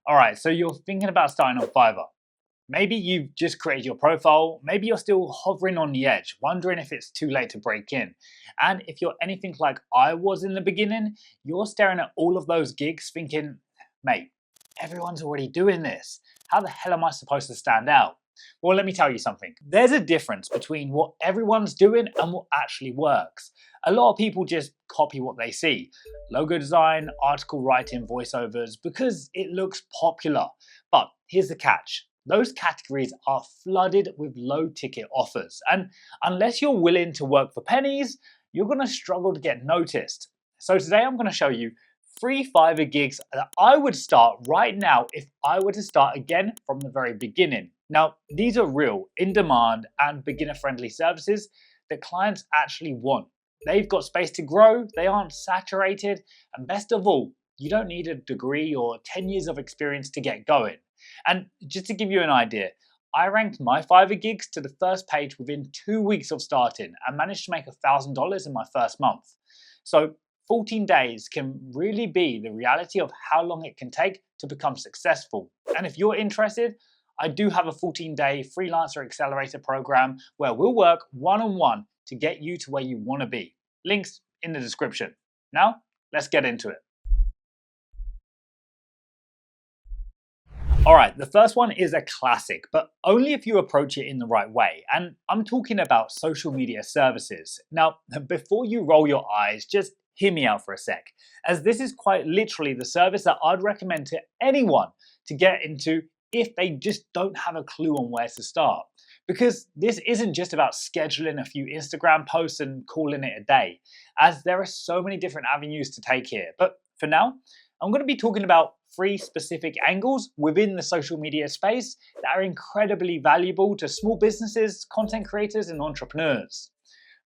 Alright, so you're thinking about starting on Fiverr. Maybe you've just created your profile, maybe you're still hovering on the edge, wondering if it's too late to break in. And if you're anything like I was in the beginning, you're staring at all of those gigs thinking, mate, everyone's already doing this. How the hell am I supposed to stand out? Well, let me tell you something. There's a difference between what everyone's doing and what actually works. A lot of people just copy what they see. Logo design, article writing, voiceovers, because it looks popular. But here's the catch. Those categories are flooded with low ticket offers. And unless you're willing to work for pennies, you're going to struggle to get noticed. So today I'm going to show you 3 Fiverr gigs that I would start right now if I were to start again from the very beginning. Now, these are real, in-demand and beginner-friendly services that clients actually want. They've got space to grow, they aren't saturated, and best of all, you don't need a degree or 10 years of experience to get going. And just to give you an idea, I ranked my Fiverr gigs to the first page within 2 weeks of starting and managed to make $1,000 in my first month. So 14 days can really be the reality of how long it can take to become successful. And if you're interested, I do have a 14-day Freelancer Accelerator program where we'll work one-on-one to get you to where you want to be. Links in the description. Now, let's get into it. Alright, the first one is a classic, but only if you approach it in the right way. And I'm talking about social media services. Now, before you roll your eyes, just hear me out for a sec, as this is quite literally the service that I'd recommend to anyone to get into if they just don't have a clue on where to start. Because this isn't just about scheduling a few Instagram posts and calling it a day, as there are so many different avenues to take here. But for now, I'm going to be talking about 3 specific angles within the social media space that are incredibly valuable to small businesses, content creators, and entrepreneurs.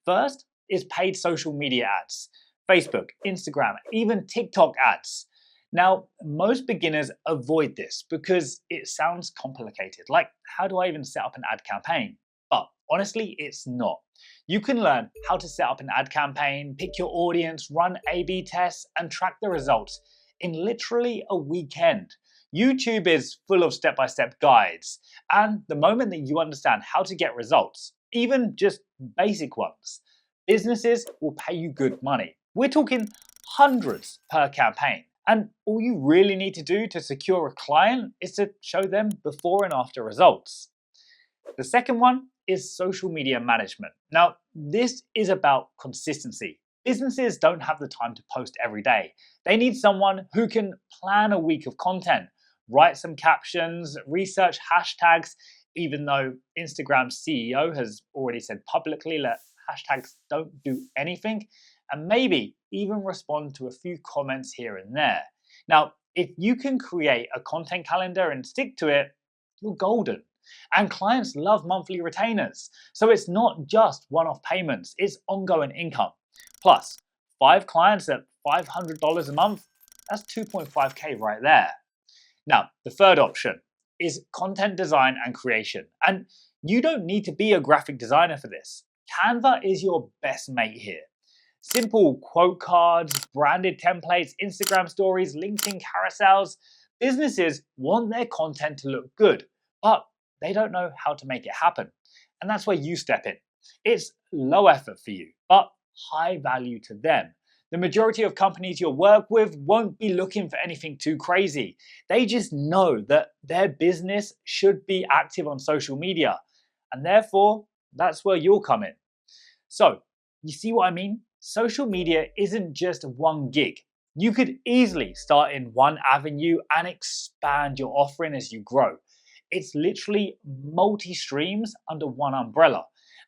First is paid social media ads. Facebook, Instagram, even TikTok ads. Now, most beginners avoid this because it sounds complicated. Like, how do I even set up an ad campaign? But honestly, it's not. You can learn how to set up an ad campaign, pick your audience, run A/B tests, and track the results in literally a weekend. YouTube is full of step-by-step guides. And the moment that you understand how to get results, even just basic ones, businesses will pay you good money. We're talking hundreds per campaign. And all you really need to do to secure a client is to show them before and after results. The second one is social media management. Now, this is about consistency. Businesses don't have the time to post every day. They need someone who can plan a week of content, write some captions, research hashtags, even though Instagram's CEO has already said publicly that hashtags don't do anything, and maybe even respond to a few comments here and there. Now, if you can create a content calendar and stick to it, you're golden. And clients love monthly retainers. So it's not just one-off payments, it's ongoing income. Plus, 5 clients at $500 a month, that's 2.5K right there. Now, the third option is content design and creation. And you don't need to be a graphic designer for this. Canva is your best mate here. Simple quote cards, branded templates, Instagram stories, LinkedIn carousels. Businesses want their content to look good, but they don't know how to make it happen. And that's where you step in. It's low effort for you, but high value to them. The majority of companies you'll work with won't be looking for anything too crazy. They just know that their business should be active on social media. And therefore, that's where you'll come in. So, you see what I mean? Social media isn't just one gig. You could easily start in one avenue and expand your offering as you grow. It's literally multi-streams under one umbrella.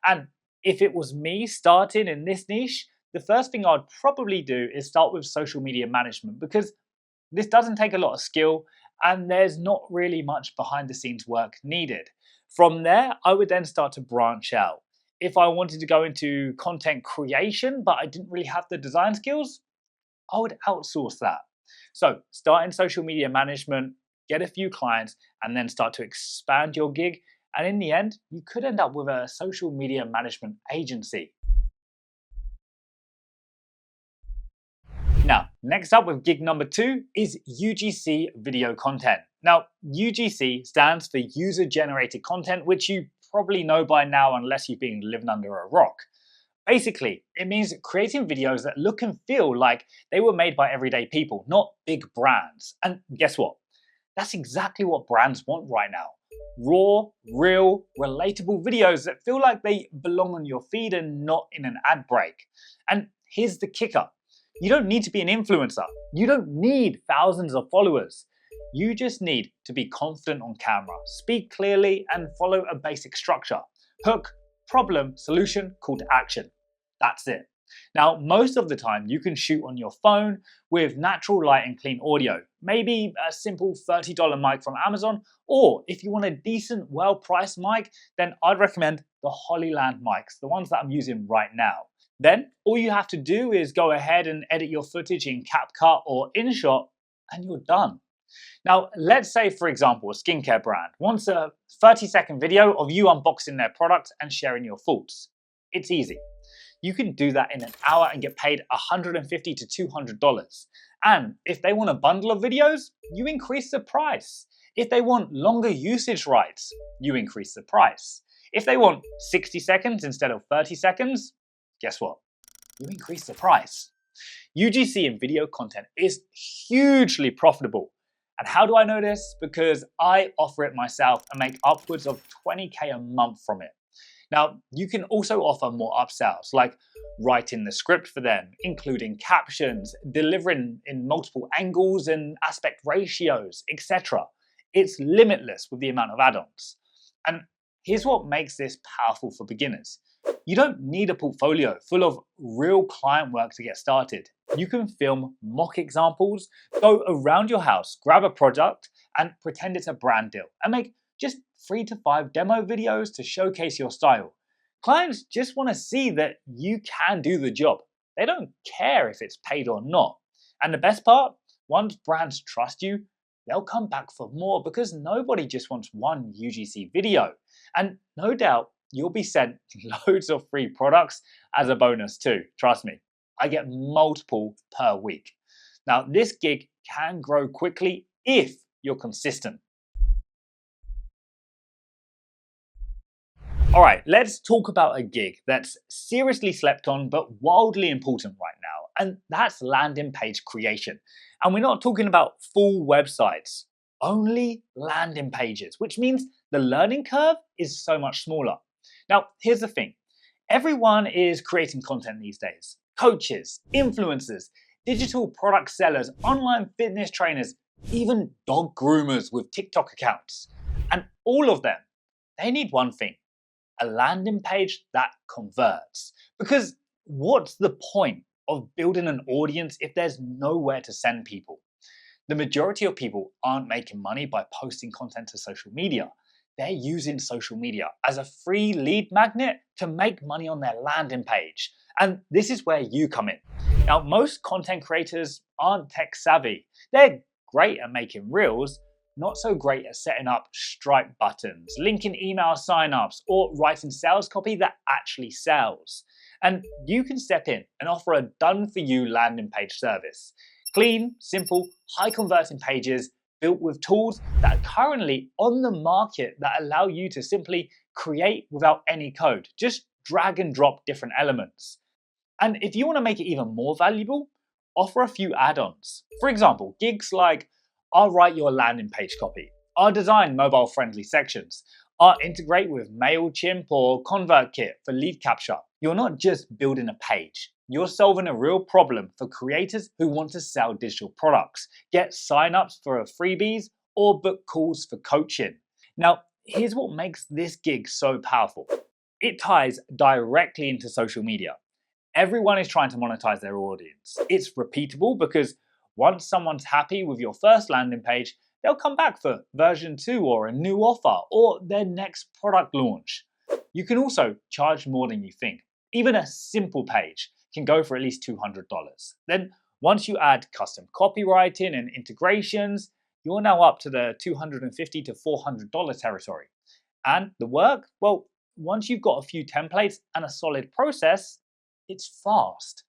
And if it was me starting in this niche, the first thing I'd probably do is start with social media management, because this doesn't take a lot of skill and there's not really much behind the scenes work needed. From there, I would then start to branch out. If I wanted to go into content creation, but I didn't really have the design skills, I would outsource that. So start in social media management, get a few clients, and then start to expand your gig. And in the end, you could end up with a social media management agency. Now, Next up with gig number 2 is UGC Video Content. Now, UGC stands for User Generated Content, which you probably know by now unless you've been living under a rock. Basically, it means creating videos that look and feel like they were made by everyday people, not big brands. And guess what? That's exactly what brands want right now. Raw, real, relatable videos that feel like they belong on your feed and not in an ad break. And here's the kicker. You don't need to be an influencer. You don't need thousands of followers. You just need to be confident on camera, speak clearly, and follow a basic structure. Hook, problem, solution, call to action. That's it. Now, most of the time you can shoot on your phone with natural light and clean audio, maybe a simple $30 mic from Amazon, or if you want a decent, well-priced mic, then I'd recommend the Hollyland mics, the ones that I'm using right now. Then all you have to do is go ahead and edit your footage in CapCut or InShot, and you're done. Now, let's say, for example, a skincare brand wants a 30-second video of you unboxing their product and sharing your thoughts. It's easy. You can do that in an hour and get paid $150 to $200. And if they want a bundle of videos, you increase the price. If they want longer usage rights, you increase the price. If they want 60 seconds instead of 30 seconds, guess what? You increase the price. UGC in video content is hugely profitable. And how do I know this? Because I offer it myself and make upwards of 20K a month from it. Now, you can also offer more upsells, like writing the script for them, including captions, delivering in multiple angles and aspect ratios, etc. It's limitless with the amount of add-ons. And here's what makes this powerful for beginners. You don't need a portfolio full of real client work to get started. You can film mock examples, go around your house, grab a product, and pretend it's a brand deal, and make just 3 to 5 demo videos to showcase your style. Clients just want to see that you can do the job. They don't care if it's paid or not. And the best part, once brands trust you, they'll come back for more because nobody just wants one UGC video. And no doubt, you'll be sent loads of free products as a bonus too. Trust me, I get multiple per week. Now, this gig can grow quickly if you're consistent. All right, let's talk about a gig that's seriously slept on but wildly important right now, and that's landing page creation. And we're not talking about full websites, only landing pages, which means the learning curve is so much smaller. Now, here's the thing. Everyone is creating content these days. Coaches, influencers, digital product sellers, online fitness trainers, even dog groomers with TikTok accounts. And all of them, they need one thing. A landing page that converts. Because what's the point of building an audience if there's nowhere to send people? The majority of people aren't making money by posting content to social media. They're using social media as a free lead magnet to make money on their landing page. And this is where you come in. Now, most content creators aren't tech savvy. They're great at making reels, not so great at setting up Stripe buttons, linking email signups, or writing sales copy that actually sells. And you can step in and offer a done-for-you landing page service. Clean, simple, high-converting pages built with tools that are currently on the market that allow you to simply create without any code. Just drag and drop different elements. And if you want to make it even more valuable, offer a few add-ons. For example, gigs like I'll write your landing page copy, I'll design mobile-friendly sections, I'll integrate with MailChimp or ConvertKit for lead capture. You're not just building a page, you're solving a real problem for creators who want to sell digital products, get signups for freebies, or book calls for coaching. Now, here's what makes this gig so powerful. It ties directly into social media. Everyone is trying to monetize their audience. It's repeatable because once someone's happy with your first landing page, they'll come back for version 2 or a new offer or their next product launch. You can also charge more than you think. Even a simple page can go for at least $200. Then once you add custom copywriting and integrations, you're now up to the $250 to $400 territory. And the work, well, once you've got a few templates and a solid process, it's fast.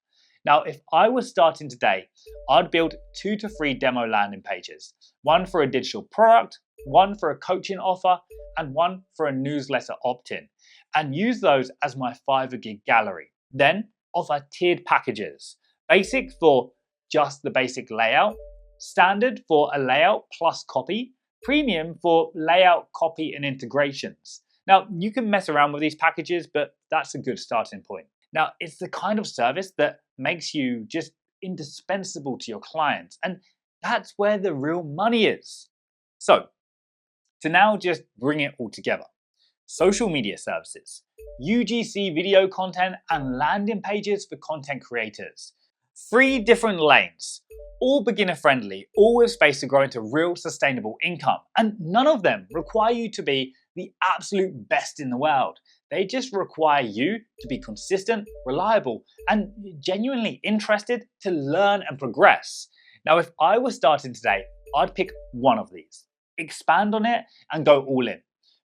Now, if I was starting today, I'd build 2 to 3 demo landing pages, one for a digital product, one for a coaching offer, and one for a newsletter opt-in, and use those as my Fiverr gig gallery. Then offer tiered packages, basic for just the basic layout, standard for a layout plus copy, premium for layout, copy, and integrations. Now, you can mess around with these packages, but that's a good starting point. Now, it's the kind of service that makes you just indispensable to your clients, and that's where the real money is. So, to now just bring it all together, social media services, UGC video content, and landing pages for content creators. 3 different lanes, all beginner friendly, all with space to grow into real sustainable income. And none of them require you to be the absolute best in the world. They just require you to be consistent, reliable, and genuinely interested to learn and progress. Now, if I was starting today, I'd pick one of these, expand on it, and go all in.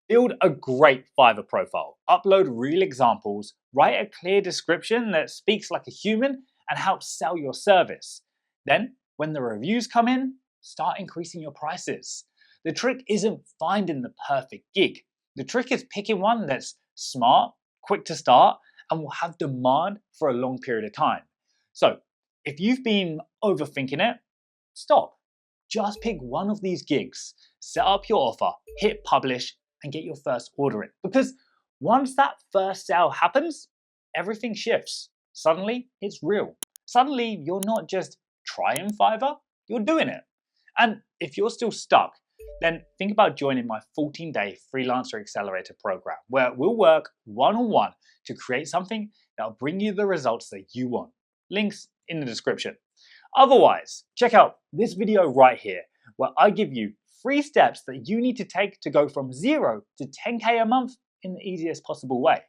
Build a great Fiverr profile, upload real examples, write a clear description that speaks like a human, and helps sell your service. Then, when the reviews come in, start increasing your prices. The trick isn't finding the perfect gig. The trick is picking one that's smart, quick to start, and will have demand for a long period of time. So, if you've been overthinking it, stop. Just pick one of these gigs, set up your offer, hit publish, and get your first order in. Because once that first sale happens, everything shifts. Suddenly, it's real. Suddenly, you're not just trying Fiverr, you're doing it. And if you're still stuck, then think about joining my 14-day Freelancer Accelerator program, where we'll work one-on-one to create something that'll bring you the results that you want. Links in the description. Otherwise, check out this video right here, where I give you 3 steps that you need to take to go from 0 to 10K a month in the easiest possible way.